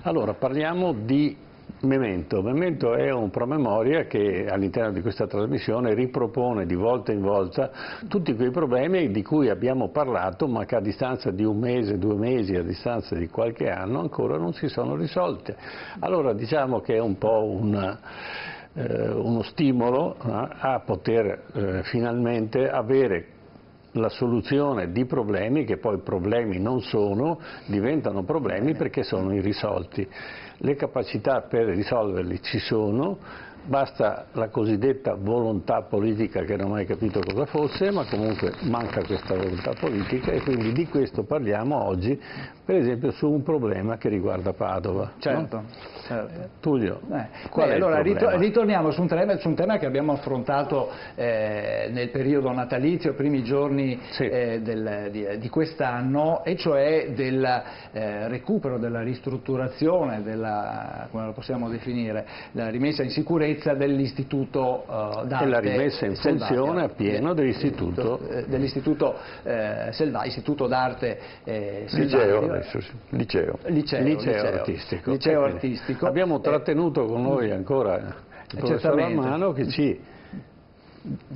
Allora, parliamo di Memento. Memento è un promemoria che all'interno di questa trasmissione ripropone di volta in volta tutti quei problemi di cui abbiamo parlato, ma che a distanza di un mese, 2 mesi, a distanza di qualche anno ancora non si sono risolte. Allora diciamo che è un po' uno stimolo a poter finalmente avere la soluzione di problemi che poi problemi non sono, diventano problemi perché sono irrisolti. Le capacità per risolverli ci sono, basta la cosiddetta volontà politica che non ho mai capito cosa fosse, ma comunque manca questa volontà politica e quindi di questo parliamo oggi, per esempio su un problema che riguarda Padova. Certo, no? certo. Tullio, qual è allora, il problema? ritorniamo su un tema che abbiamo affrontato nel periodo natalizio, primi giorni Sì. di quest'anno, e cioè del recupero, della ristrutturazione, come lo possiamo definire, la rimessa in sicurezza dell'Istituto d'Arte E la rimessa in funzione appieno dell'Istituto Istituto d'Arte Liceo artistico. Liceo artistico. Abbiamo trattenuto con noi ancora il professor Armano che ci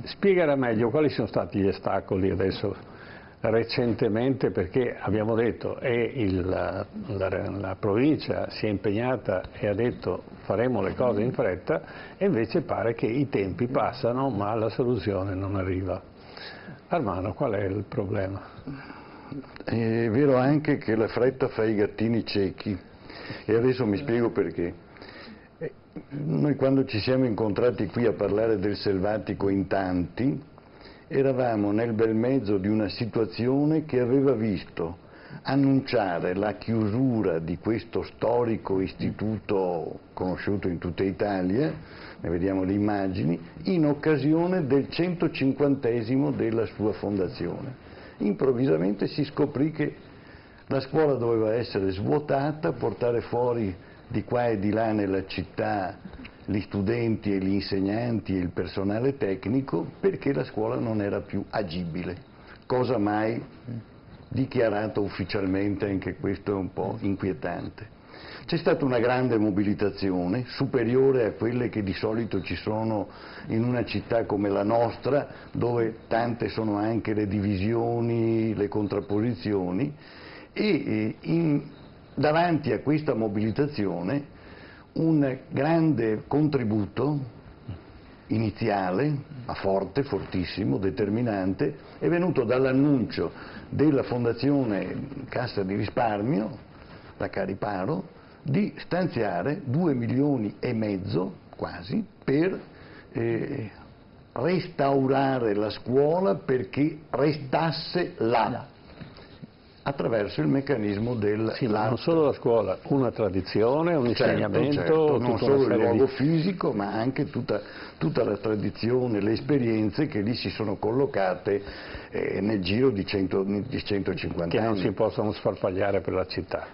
spiegherà meglio quali sono stati gli ostacoli adesso recentemente, perché abbiamo detto la provincia si è impegnata e ha detto faremo le cose in fretta e invece pare che i tempi passano ma la soluzione non arriva. Armano, qual è il problema? È vero anche che la fretta fa i gattini ciechi e adesso mi spiego perché. Noi quando ci siamo incontrati qui a parlare del selvatico in tanti eravamo nel bel mezzo di una situazione che aveva visto annunciare la chiusura di questo storico istituto conosciuto in tutta Italia, ne vediamo le immagini, in occasione del 150° della sua fondazione. Improvvisamente si scoprì che la scuola doveva essere svuotata, portare fuori di qua e di là nella città gli studenti e gli insegnanti e il personale tecnico perché la scuola non era più agibile, cosa mai dichiarata ufficialmente, anche questo è un po' inquietante. C'è stata una grande mobilitazione, superiore a quelle che di solito ci sono in una città come la nostra, dove tante sono anche le divisioni, le contrapposizioni, e davanti a questa mobilitazione un grande contributo iniziale, ma forte, fortissimo, determinante, è venuto dall'annuncio della Fondazione Cassa di Risparmio, la Cariparo, di stanziare 2,5 milioni quasi per restaurare la scuola perché restasse là, attraverso il meccanismo del Sì, ma non solo la scuola, una tradizione, un insegnamento, certo, non solo il luogo di... fisico, ma anche tutta la tradizione, le esperienze che lì si sono collocate nel giro di 150 anni. Che non si possono sfarfagliare per la città.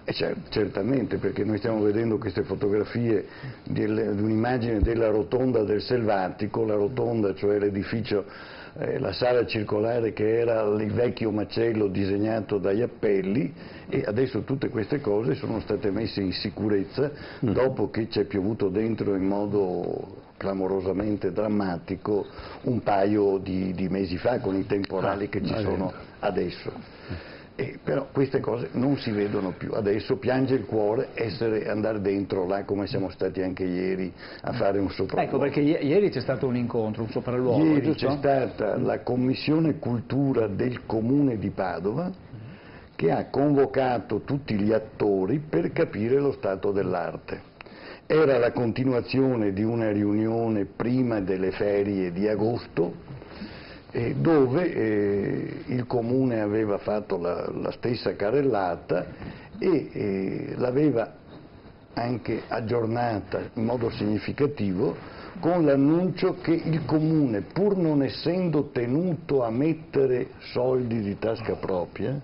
Certamente, perché noi stiamo vedendo queste fotografie di un'immagine della rotonda del Selvatico, la rotonda, cioè l'edificio, la sala circolare che era il vecchio macello disegnato dagli Appelli, e adesso tutte queste cose sono state messe in sicurezza dopo che ci è piovuto dentro in modo clamorosamente drammatico un paio di mesi fa con i temporali che ci sono adesso. Però queste cose non si vedono più, adesso piange il cuore andare dentro là come siamo stati anche ieri a fare un sopralluogo. Ecco, perché ieri c'è stato un incontro, un sopralluogo. Ieri c'è stata la Commissione Cultura del Comune di Padova che ha convocato tutti gli attori per capire lo stato dell'arte. Era la continuazione di una riunione prima delle ferie di agosto, dove il Comune aveva fatto la stessa carrellata e l'aveva anche aggiornata in modo significativo con l'annuncio che il Comune, pur non essendo tenuto a mettere soldi di tasca propria,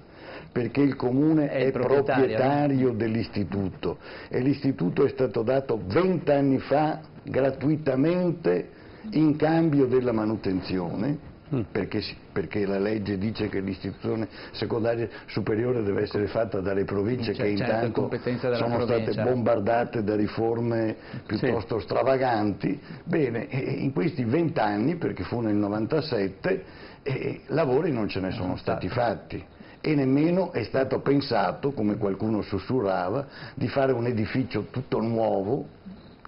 perché il Comune è proprietario dell'istituto e l'istituto è stato dato 20 anni fa gratuitamente in cambio della manutenzione, perché la legge dice che l'istituzione secondaria superiore deve essere fatta dalle province, che intanto sono state bombardate da riforme piuttosto stravaganti. Bene, in questi 20 anni, perché fu nel 97, lavori non ce ne sono stati fatti. E nemmeno è stato pensato, come qualcuno sussurrava, di fare un edificio tutto nuovo.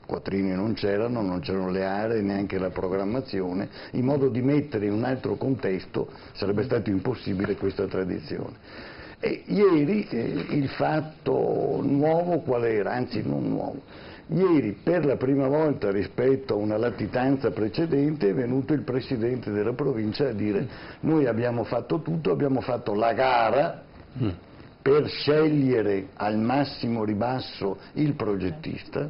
Quattrini non c'erano le aree, neanche la programmazione, in modo di mettere in un altro contesto, sarebbe stato impossibile questa tradizione. E ieri il fatto nuovo qual era? Anzi non nuovo. Ieri per la prima volta rispetto a una latitanza precedente è venuto il Presidente della provincia a dire: noi abbiamo fatto tutto, abbiamo fatto la gara per scegliere al massimo ribasso il progettista,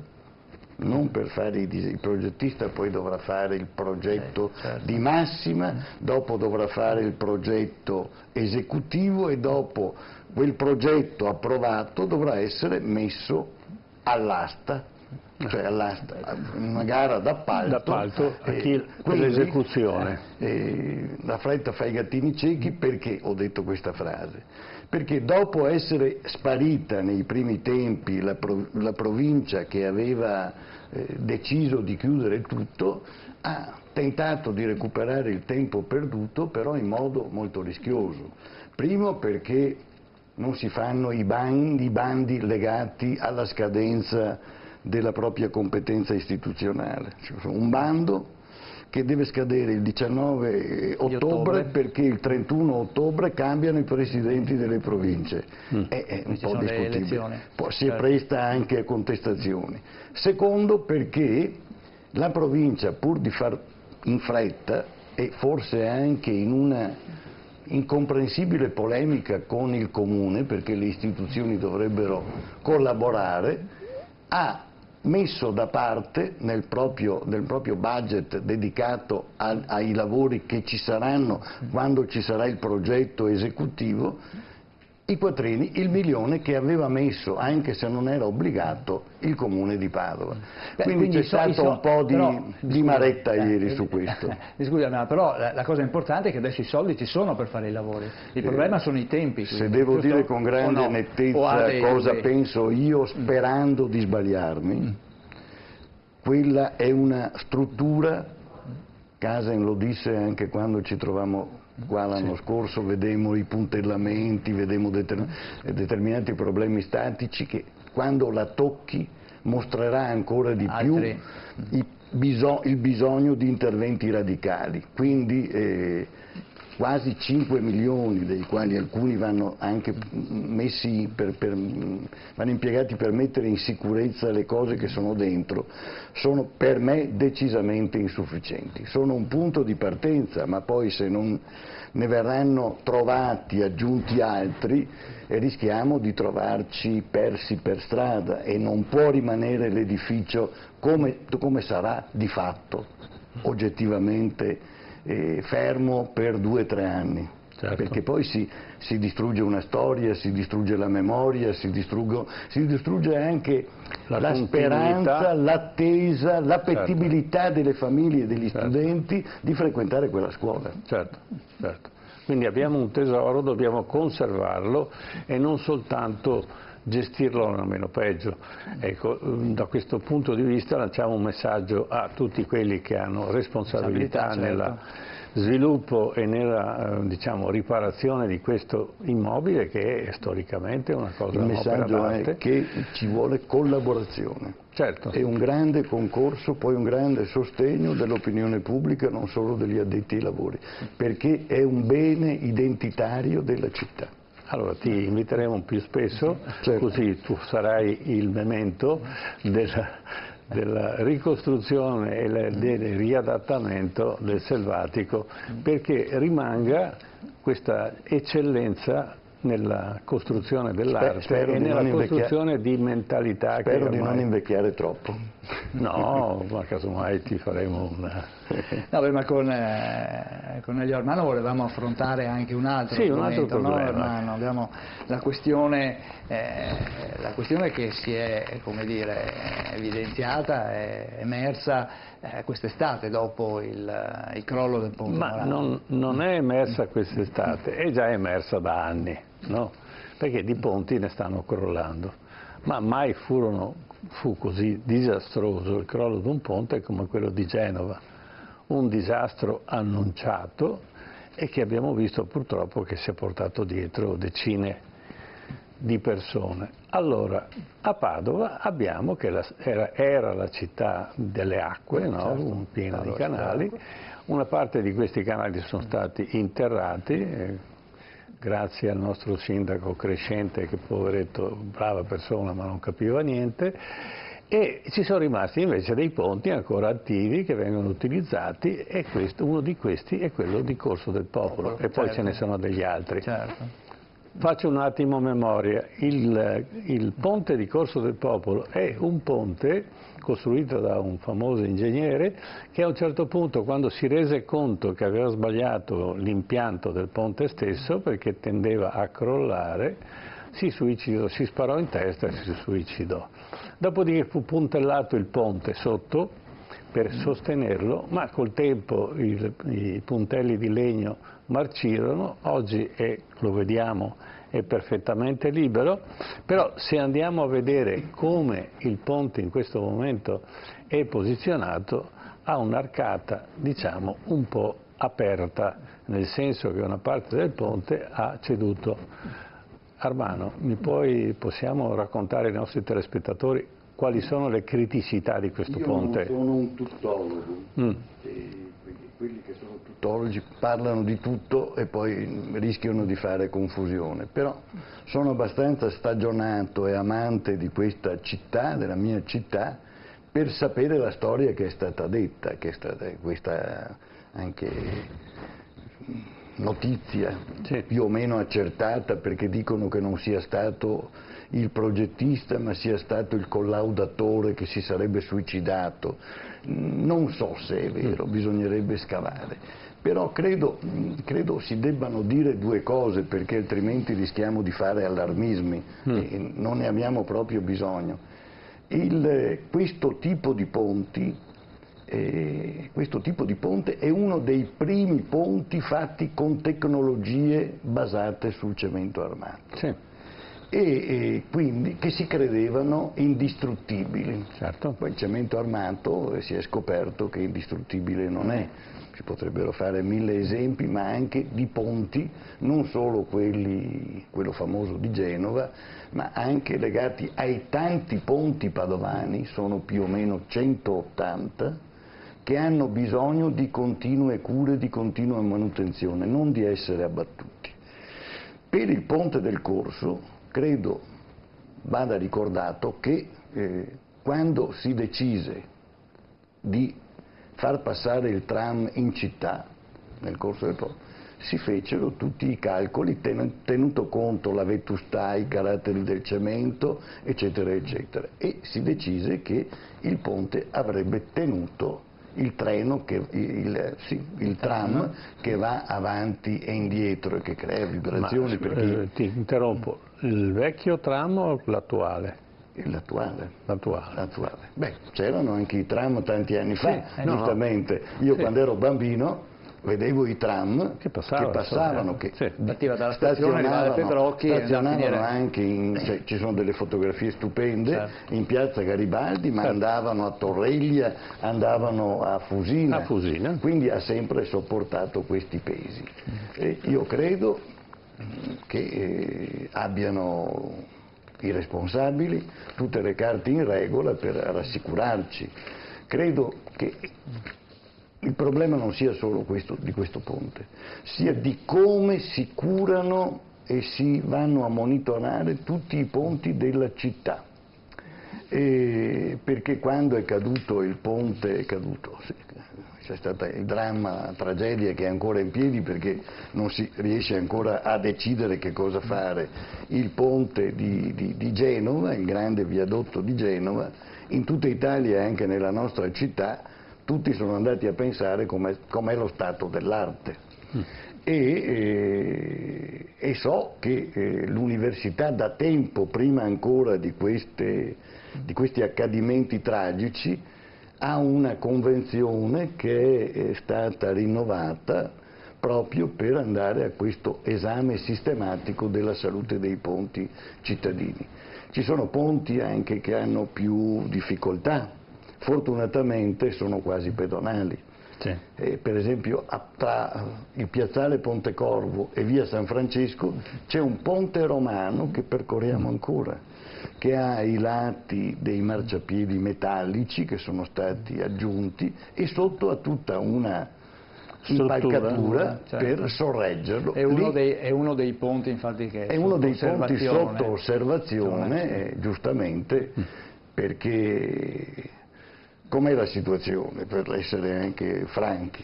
non per fare il progettista poi dovrà fare il progetto di massima, dopo dovrà fare il progetto esecutivo e dopo quel progetto approvato dovrà essere messo all'asta, cioè una gara d'appalto per l'esecuzione. La fretta fa i gattini ciechi. Perché ho detto questa frase? Perché dopo essere sparita nei primi tempi la provincia che aveva deciso di chiudere tutto, ha tentato di recuperare il tempo perduto, però in modo molto rischioso. Primo perché non si fanno i bandi legati alla scadenza della propria competenza istituzionale. Un bando che deve scadere il 19 ottobre perché il 31 ottobre cambiano i presidenti delle province. È un po' discutibile, si presta anche a contestazioni. Secondo perché la provincia, pur di far in fretta e forse anche in una incomprensibile polemica con il comune, perché le istituzioni dovrebbero collaborare, ha messo da parte nel proprio budget dedicato ai lavori che ci saranno quando ci sarà il progetto esecutivo, i quattrini, il milione che aveva messo, anche se non era obbligato, il comune di Padova. Quindi c'è stato un po' di maretta ieri su questo. Scusami, però la cosa importante è che adesso i soldi ci sono per fare i lavori, il problema sono i tempi. Se devo dire con grande nettezza cosa penso io, sperando di sbagliarmi, quella è una struttura, Casen lo disse anche quando ci trovammo qua l'anno scorso, vedemmo i puntellamenti, vedemmo determinati problemi statici che quando la tocchi mostrerà ancora di più il bisogno di interventi radicali. Quindi quasi 5 milioni, dei quali alcuni vanno anche vanno impiegati per mettere in sicurezza le cose che sono dentro, sono per me decisamente insufficienti. Sono un punto di partenza, ma poi se non ne verranno trovati, aggiunti altri, rischiamo di trovarci persi per strada e non può rimanere l'edificio come sarà di fatto, oggettivamente fermo per 2 o 3 anni. Certo. Perché poi si distrugge una storia, si distrugge la memoria, si distrugge anche la speranza, l'attesa, l'appetibilità delle famiglie e degli studenti di frequentare quella scuola. Certo. Quindi abbiamo un tesoro, dobbiamo conservarlo e non soltanto gestirlo nemmeno peggio. Ecco, da questo punto di vista lanciamo un messaggio a tutti quelli che hanno responsabilità nel sviluppo e nella riparazione di questo immobile, che è storicamente una cosa. Il messaggio è che ci vuole collaborazione. Certo. E un grande concorso, poi un grande sostegno dell'opinione pubblica, non solo degli addetti ai lavori, perché è un bene identitario della città. Allora ti inviteremo più spesso, certo. Così tu sarai il memento della ricostruzione e del riadattamento del selvatico, perché rimanga questa eccellenza nella costruzione dell'arte spero e nella costruzione di mentalità. Spero che di ormai... non invecchiare troppo. No, ma casomai ti faremo una... No, beh, ma con Elio Armano volevamo affrontare anche un altro argomento, problema. No, Armano? Abbiamo la questione che si è, come dire, evidenziata, è emersa quest'estate dopo il crollo del ponte Ma Morandi. non è emersa quest'estate, è già emersa da anni, no? Perché di ponti ne stanno crollando, ma mai fu così disastroso il crollo di un ponte come quello di Genova, un disastro annunciato e che abbiamo visto purtroppo che si è portato dietro decine di persone. Allora, a Padova abbiamo che era la città delle acque, no? Certo, Piena di canali, una parte di questi canali sono stati interrati, grazie al nostro sindaco Crescente, che poveretto, brava persona ma non capiva niente, e ci sono rimasti invece dei ponti ancora attivi che vengono utilizzati, e uno di questi è quello di Corso del Popolo, e poi ce ne sono degli altri. Certo. Faccio un attimo memoria, il ponte di Corso del Popolo è un ponte costruito da un famoso ingegnere che a un certo punto, quando si rese conto che aveva sbagliato l'impianto del ponte stesso perché tendeva a crollare, si suicidò, si sparò in testa e si suicidò. Dopodiché fu puntellato il ponte sotto per sostenerlo, ma col tempo i puntelli di legno marcirono, oggi lo vediamo, è perfettamente libero, però se andiamo a vedere come il ponte in questo momento è posizionato, ha un'arcata, diciamo, un po' aperta, nel senso che una parte del ponte ha ceduto. Armano, possiamo raccontare ai nostri telespettatori quali sono le criticità di questo ponte? Io non sono un tuttologo, quelli che sono tuttologi parlano di tutto e poi rischiano di fare confusione, però sono abbastanza stagionato e amante di questa città, della mia città, per sapere la storia che è stata detta, che è stata questa anche notizia più o meno accertata, perché dicono che non sia stato il progettista ma sia stato il collaudatore che si sarebbe suicidato. Non so se è vero, bisognerebbe scavare, però credo si debbano dire due cose, perché altrimenti rischiamo di fare allarmismi e non ne abbiamo proprio bisogno. Questo tipo di ponte è uno dei primi ponti fatti con tecnologie basate sul cemento armato. Sì. E quindi che si credevano indistruttibili. Certo. Poi il cemento armato si è scoperto che indistruttibile non è. Si potrebbero fare 1000 esempi, ma anche di ponti, non solo quello famoso di Genova, ma anche legati ai tanti ponti padovani, sono più o meno 180, che hanno bisogno di continue cure, di continua manutenzione, non di essere abbattuti. Per il ponte del Corso credo vada ricordato che quando si decise di far passare il tram in città, nel Corso del Popolo, si fecero tutti i calcoli tenuto conto la vetustà, i caratteri del cemento, eccetera, eccetera, e si decise che il ponte avrebbe tenuto il tram che va avanti e indietro e che crea vibrazioni. Ti interrompo, il vecchio tram o l'attuale? L'attuale. L'attuale. Beh, c'erano anche i tram tanti anni fa, giustamente. No. Io quando ero bambino vedevo i tram che passavano, che partiva dalla stazione, arrivava a Petrocchi, stazionavano anche ci sono delle fotografie stupende, in piazza Garibaldi, ma andavano a Torreglia, andavano a Fusina, quindi ha sempre sopportato questi pesi. E io credo che abbiano i responsabili tutte le carte in regola per rassicurarci. Credo che il problema non sia solo questo, di questo ponte, sia di come si curano e si vanno a monitorare tutti i ponti della città. perché quando è caduto il ponte, è caduto, sì, c'è stato il dramma, la tragedia che è ancora in piedi perché non si riesce ancora a decidere che cosa fare. Il ponte di Genova, il grande viadotto di Genova, in tutta Italia e anche nella nostra città, tutti sono andati a pensare com'è lo stato dell'arte. E so che l'università da tempo, prima ancora di questi accadimenti tragici, ha una convenzione che è stata rinnovata proprio per andare a questo esame sistematico della salute dei ponti cittadini. Ci sono ponti anche che hanno più difficoltà, fortunatamente sono quasi pedonali. Sì. Per esempio tra il piazzale Pontecorvo e via San Francesco c'è un ponte romano che percorriamo ancora, che ha ai lati dei marciapiedi metallici che sono stati aggiunti e sotto ha tutta una impalcatura, certo, per sorreggerlo. È uno dei ponti infatti che è uno dei ponti sotto osservazione, giustamente, perché com'è la situazione, per essere anche franchi?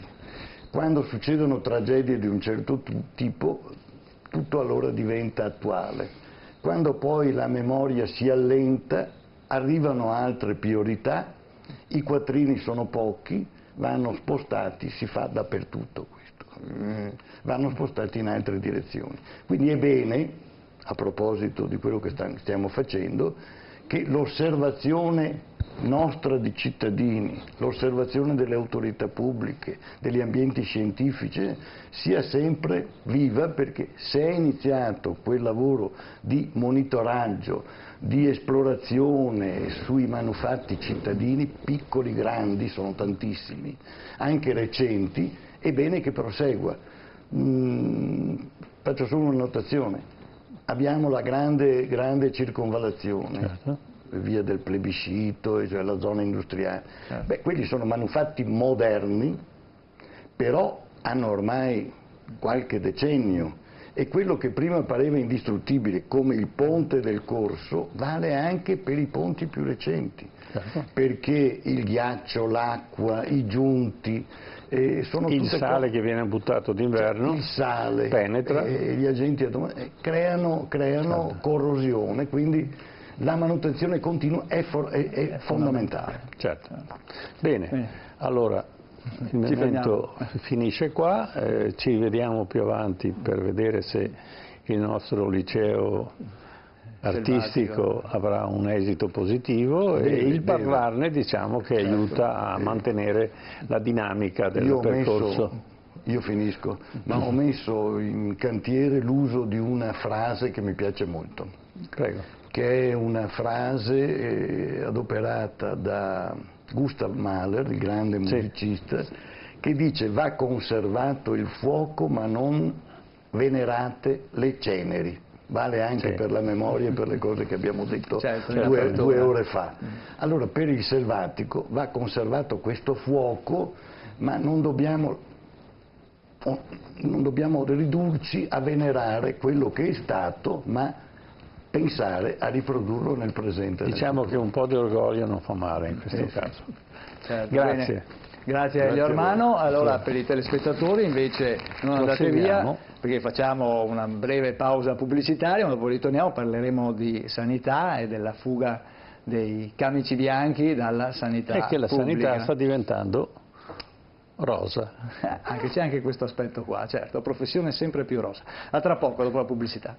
Quando succedono tragedie di un certo tipo, tutto allora diventa attuale. Quando poi la memoria si allenta, arrivano altre priorità, i quattrini sono pochi, vanno spostati, si fa dappertutto questo, vanno spostati in altre direzioni. Quindi è bene, a proposito di quello che stiamo facendo, che l'osservazione nostra di cittadini, l'osservazione delle autorità pubbliche, degli ambienti scientifici, sia sempre viva, perché se è iniziato quel lavoro di monitoraggio, di esplorazione sui manufatti cittadini, piccoli, grandi, sono tantissimi, anche recenti, è bene che prosegua. Faccio solo una notazione: abbiamo la grande circonvallazione. Certo. Via del Plebiscito, cioè la zona industriale. Beh, quelli sono manufatti moderni, però hanno ormai qualche decennio, e quello che prima pareva indistruttibile, come il ponte del Corso, vale anche per i ponti più recenti, perché il ghiaccio, l'acqua, i giunti, sono il sale che viene buttato d'inverno, il sale penetra, gli agenti creano certo, corrosione, quindi la manutenzione continua è fondamentale. Certo. Bene, allora il momento finisce qua, ci vediamo più avanti per vedere se il nostro liceo artistico avrà un esito positivo, e il parlarne, diciamo, che aiuta a mantenere la dinamica del percorso. Io finisco, ma ho messo in cantiere l'uso di una frase che mi piace molto. Prego. Che è una frase adoperata da Gustav Mahler, il grande musicista, che dice: va conservato il fuoco ma non venerate le ceneri. Vale anche per la memoria e per le cose che abbiamo detto due ore fa. Allora, per il selvatico va conservato questo fuoco, ma non dobbiamo ridurci a venerare quello che è stato, ma pensare a riprodurlo nel presente. Diciamo che un po' di orgoglio non fa male in questo caso. Certo, grazie. Bene. Grazie a Elio Armano. Allora, per i telespettatori invece non andate via, perché facciamo una breve pausa pubblicitaria, ma dopo ritorniamo, parleremo di sanità e della fuga dei camici bianchi dalla sanità pubblica. E che la sanità sta diventando rosa. C'è anche questo aspetto qua, certo, professione sempre più rosa. A tra poco, dopo la pubblicità.